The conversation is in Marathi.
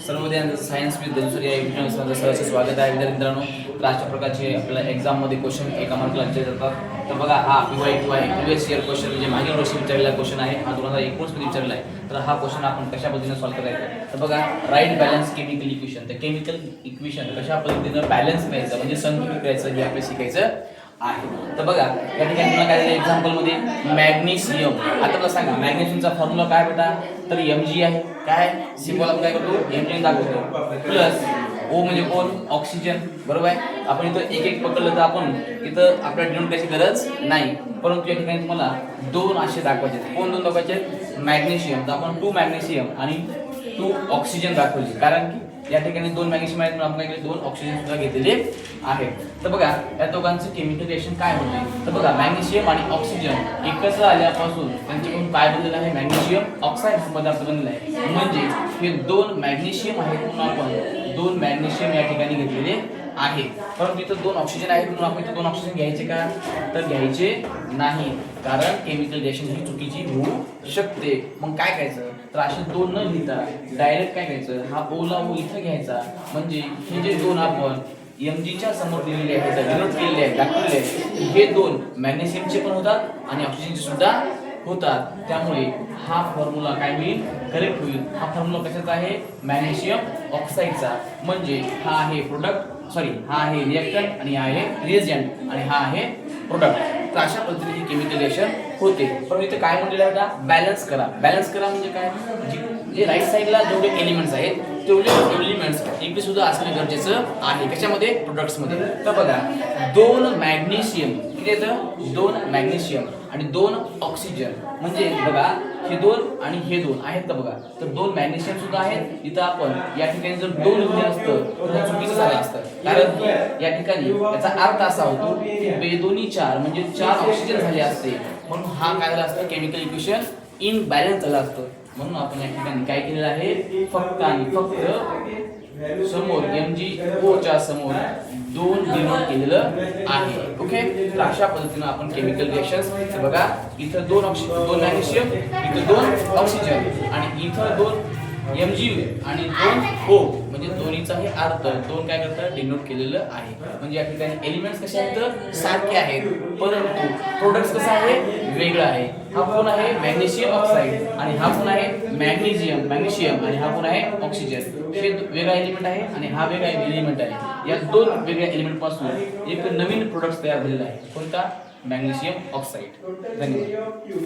सर्व विद्यार्थ्यांचं सायन्स विथ धनुसर या युट्यूब चॅनलमध्ये सहर्ष स्वागत आहे. विद्यार्थी मित्रांनो, तर अशा प्रकारचे आपल्या एक्झाममध्ये क्वेश्चन एका मार्कला विचारले जातात. तर बघा, हा प्रिव्हियस इयर क्वेश्चन म्हणजे मागील वर्षी विचारलेला क्वेश्चन आहे. हा 2019 मध्ये विचारलेला आहे. तर हा क्वेश्चन आपण कशा पद्धतीने सॉल्व्ह करायचा. तर बघा, राईट बॅलन्स केमिकल इक्वेशन. तर केमिकल इक्वेशन कशा पद्धतीने बॅलन्स करायचं म्हणजे संतुलित करायचं हे आपल्याला शिकायचं आहे. तर बघा, या ठिकाणी तुम्हाला काय दिलं एक्झाम्पल मध्ये मॅग्नेशियम. आता मला सांगा मॅग्नेशियमचा फॉर्म्युला काय बेटा, तर Mg आहे. काय सिम्बॉल आपण काय करतो, Mg दाखवतो. प्लस O म्हणजे कोण, ऑक्सिजन. बरोबर आहे. आपण इथं एक एक पकडलं तर आपण इथं आपल्याला डिनोट करायची गरज नाही, परंतु या ठिकाणी तुम्हाला दोन असे दाखवायचे. कोण दोन दाखवायचे, मॅग्नेशियम. तर आपण 2 मॅग्नेशियम आणि 2 ऑक्सिजन दाखवले, कारण की या ठिकाणी 2 मॅग्नेशियम आहेत म्हणून आपण काय केले, 2 ऑक्सिजन सुद्धा घेतलेले आहेत. तर बघा, या दोघांचं केमिकल रिएक्शन काय होते. तर बघा, मॅग्नेशियम आणि ऑक्सिजन एकत्र आल्यापासून त्यांच्याकडून काय बनलेलं आहे, मॅग्नेशियम ऑक्साईड हा पदार्थ बनलेला आहे. म्हणजे हे 2 मॅग्नेशियम आहेत म्हणून आपण 2 मॅग्नेशियम या ठिकाणी घेतलेले आहे. परंतु इथं 2 ऑक्सिजन आहेत म्हणून आपण इथं 2 ऑक्सिजन घ्यायचे का, तर घ्यायचे नाही, कारण केमिकल रिएक्शन ही चुकीची होऊ शकते. मग काय करायचं, तर असे 2 न लिहिता डायरेक्ट काय करायचं, हा O ला O इथं घ्यायचा. म्हणजे हे जे 2 आपण Mg च्या समोर दिलेले आहेत, डिनोट केलेले आहेत, दाखवलेले आहेत, हे 2 मॅग्नेशियमचे पण होतात आणि ऑक्सिजनचे सुद्धा होतात. त्यामुळे हा फॉर्म्युला काय होईल, करेक्ट होईल. हा फॉर्म्युला कशाचा आहे, मॅग्नेशियम ऑक्साईडचा. म्हणजे हा आहे हा आहे रिएक्टंट आणि हा आहे रिएजंट आणि हा आहे प्रोडक्ट. तर अशा पद्धतीने हे केमिकल रिएक्शन होते. पण इथे काय म्हणलेलं आहे, आता बॅलन्स करा. बॅलन्स करा म्हणजे काय, जे राईट साईडला जेवढे एलिमेंट्स आहेत तेवढे एलिमेंट्स इकडे सुद्धा असणे गरजेचं आहे. कशामध्ये, प्रोडक्ट्स मध्ये. तर बघा, 2 मॅग्नेशियम किती येतं, 2 मॅग्नेशियम आणि 2 ऑक्सिजन. म्हणजे बघा, हे 2 आणि हे 2 आहेत का बघा. तर 2 मॅग्नेशियम सुद्धा आहेत. इथं आपण या ठिकाणी जर 2 लिहिलं असतं तर चुकीचं झालं असतं, कारण की या ठिकाणी याचा अर्थ असा होतो की बेदोनी 4 म्हणजे 4 ऑक्सिजन झाले असते. म्हणून हा काय झाला असतं, केमिकल इक्वेशन इनबॅलन्स झालं असतं. म्हणून आपण या ठिकाणी काय केलेलं आहे, फक्त आणि फक्त समोर MgO च्या समोर 2 डिनोट केलेलं आहे. ओके. तर अशा पद्धतीने आपण केमिकल रिएक्शन्स बघा, इथं 2 मॅग्नेशियम, इथं 2 ऑक्सिजन आणि इथं 2 Mg आणि 2 O म्हणजे दोन्हीचाही अर्थ 2 काय करतात, डिनोट केलेलं आहे. म्हणजे या ठिकाणी एलिमेंट्स कसे आहेत, सारखे आहेत, परंतु प्रोडक्ट्स कसं आहे, वेगळं आहे. हा कोण आहे, मॅग्नेशियम ऑक्साईड आणि हा कोण आहे, मॅग्नेशियम आणि हा कोण आहे, ऑक्सिजन. हे वेगळा एलिमेंट आहे आणि हा वेगळा एलिमेंट आहे. या 2 वेगळ्या एलिमेंट पासून एक नवीन प्रोडक्ट तयार झालेला आहे. कोणता, मॅग्नेशियम ऑक्साईड. धन्यवाद.